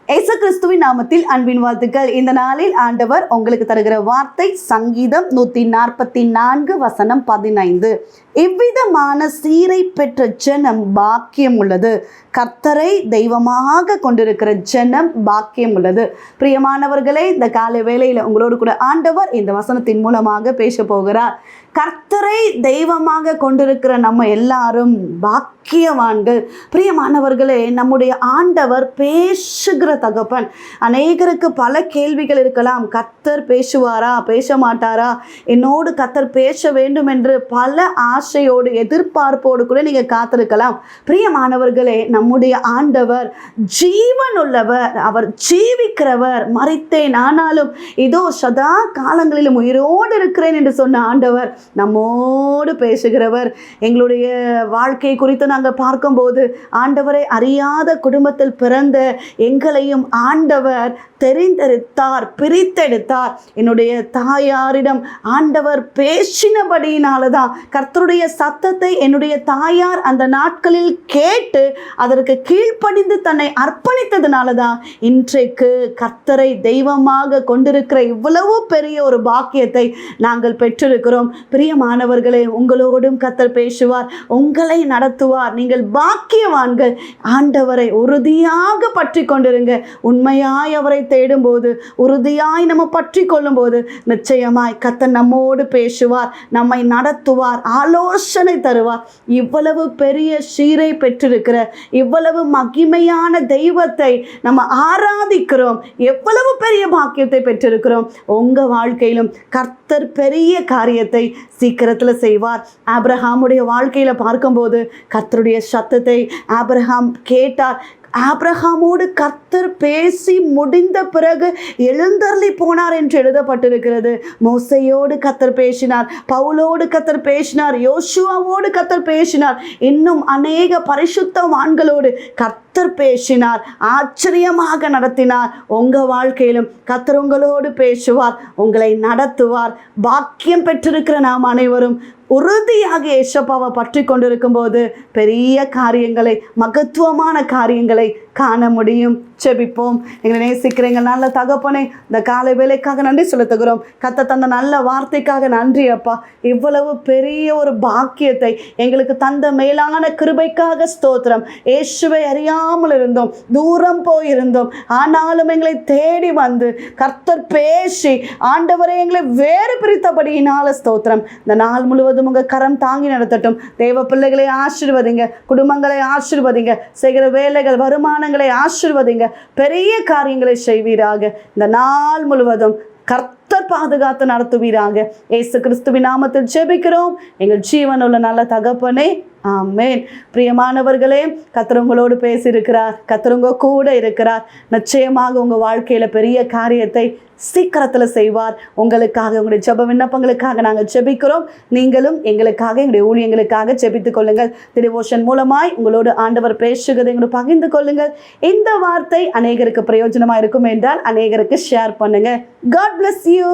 இயேசு கிறிஸ்துவின் நாமத்தில் அன்பின் வாழ்த்துக்கள். இந்த நாளில் ஆண்டவர் உங்களுக்கு தருகிற வார்த்தை சங்கீதம் 144:15. இவ்விதமான சீரை பெற்ற ஜனம் பாக்கியம் உள்ளது. கர்த்தரை தெய்வமாக கொண்டிருக்கிற ஜனம் பாக்கியம் உள்ளது. பிரியமானவர்களே, இந்த காலை வேளையில் உங்களோடு கூட ஆண்டவர் இந்த வசனத்தின் மூலமாக பேச போகிறார். கர்த்தரை தெய்வமாக கொண்டிருக்கிற நம்ம எல்லாரும் பாக்கியவான்கள். பிரியமானவர்களே, நம்முடைய ஆண்டவர் பேசுகிற தகப்பன். அநேகருக்கு பல கேள்விகள் இருக்கலாம். கர்த்தர் பேசுவாரா, பேச மாட்டாரா, என்னோடு கர்த்தர் பேச வேண்டும் என்று பல ஆசையோடு எதிர்பார்ப்போடு கூட நீங்கள் காத்திருக்கலாம். பிரியமானவர்களே, நம்முடைய ஆண்டவர் ஜீவன் உள்ளவர், அவர் ஜீவிக்கிறவர். மரித்தேன் ஆனாலும் இதோ சதா காலங்களிலும் உயிரோடு இருக்கிறேன் என்று சொன்ன ஆண்டவர் நம்மோடு பேசுகிறவர். எங்களுடைய வாழ்க்கை குறித்து நாங்கள் பார்க்கும்போது, ஆண்டவரை அறியாத குடும்பத்தில் பிறந்த எங்களையும் ஆண்டவர் தெரிந்தெடுத்தார், பிரித்தெடுத்தார். என்னுடைய தாயாரிடம் ஆண்டவர் பேசினபடியினால தான், கர்த்தருடைய சத்தத்தை என்னுடைய தாயார் அந்த நாட்களில் கேட்டு அதற்கு கீழ்ப்படிந்து தன்னை அர்ப்பணித்ததுனால தான் இன்றைக்கு கர்த்தரை தெய்வமாக கொண்டிருக்கிற இவ்வளவு பெரிய ஒரு பாக்கியத்தை நாங்கள் பெற்றிருக்கிறோம். பிரியமானவர்களே, உங்களோடும் கர்த்தர் பேசுவார், உங்களை நடத்துவார். நீங்கள் பாக்கியவான்கள். ஆண்டவரை உறுதியாக பற்றி கொண்டிருங்க. உண்மையாய் அவரை தேடும்போது, உறுதியாய் நம்ம பற்றி கொள்ளும் போது நிச்சயமாய் கர்த்தர் நம்மோடு பேசுவார், நம்மை நடத்துவார், ஆலோசனை தருவார். இவ்வளவு பெரிய சீரை பெற்றிருக்கிற, இவ்வளவு மகிமையான தெய்வத்தை நம்ம ஆராதிக்கிறோம். எவ்வளவு பெரிய பாக்கியத்தை பெற்றிருக்கிறோம். உங்க வாழ்க்கையிலும் கர்த்தர் பெரிய காரியத்தை சீக்கிரத்தில் செய்வார். ஆபிரகாமுடைய வாழ்க்கையில பார்க்கும்போது கர்த்தருடைய சத்தத்தை ஆபிரகாம் கேட்டார். ஆபிரகாமோடு கர்த்தர் பேசி முடிந்த பிறகு எழுந்தருளி போனார் என்று எழுதப்பட்டிருக்கிறது. மோசையோடு கர்த்தர் பேசினார், பவுலோடு கர்த்தர் பேசினார், யோசுவாவோடு கர்த்தர் பேசினார், இன்னும் அநேக பரிசுத்தவான்களோடு கர்த்தர் பேசினார், ஆச்சரியமாக நடத்தினார். உங்க வாழ்க்கையிலும் கர்த்தர் உங்களோடு பேசுவார், உங்களை நடத்துவார். பாக்கியம் பெற்றிருக்கிற நாம் அனைவரும் உறுதியாக ஏசப்பாவை பற்றி கொண்டிருக்கும் போது பெரிய காரியங்களை, மகத்துவமான காரியங்களை காண முடியும். செபிப்போம். எங்களை நேசிக்கிறீங்க நல்ல தகப்பனே, இந்த காலை வேலைக்காக நன்றி செலுத்துகிறோம். கர்த்தர் தந்த நல்ல வார்த்தைக்காக நன்றி அப்பா. இவ்வளவு பெரிய ஒரு பாக்கியத்தை எங்களுக்கு தந்த மேலான கிருபைக்காக ஸ்தோத்திரம். இயேசுவை அறியாமல் இருந்தோம், தூரம் போயிருந்தோம், ஆனாலும் எங்களை தேடி வந்து கர்த்தர் பேசி ஆண்டவரை எங்களை வேறு பிரித்தபடியினால ஸ்தோத்திரம். இந்த நாள் முழுவதும் உங்க கரம் தாங்கி நடத்தட்டும். தேவ பிள்ளைகளை ஆசீர்வதிங்க, குடும்பங்களை ஆசீர்வதிங்க, செய்கிற வேலைகள், வருமானங்களை ஆசீர்வதிங்க, பெரிய காரியங்களை செய்வீராக. இந்த நாள் முழுவதும் கர்த்தர் பாதுகாத்து நடத்துவீராக. இயேசு கிறிஸ்துவின் நாமத்தில் ஜெபிக்கிறோம் எங்கள் ஜீவனுள்ள நல்ல தகப்பனே, ஆமென். பிரியமானவர்களே, கர்த்தர் உங்களோடு பேசியிருக்கிறார், கர்த்தர் உங்க கூட இருக்கிறார். நிச்சயமாக உங்க வாழ்க்கையில பெரிய காரியத்தை சீக்கிரத்தில் செய்வார். உங்களுக்காக, உங்களுடைய ஜெப விண்ணப்பங்களுக்காக நாங்கள் ஜெபிக்கிறோம். நீங்களும் எங்களுக்காக, எங்களுடைய ஊழியங்களுக்காக ஜெபித்துக் கொள்ளுங்கள். டிவோஷன் மூலமாய் உங்களோடு ஆண்டவர் பேசுகிறதை எங்களோடு பகிர்ந்து கொள்ளுங்கள். இந்த வார்த்தை அநேகருக்கு பிரயோஜனமாக இருக்கும் என்றால் அநேகருக்கு ஷேர் பண்ணுங்க. God bless you.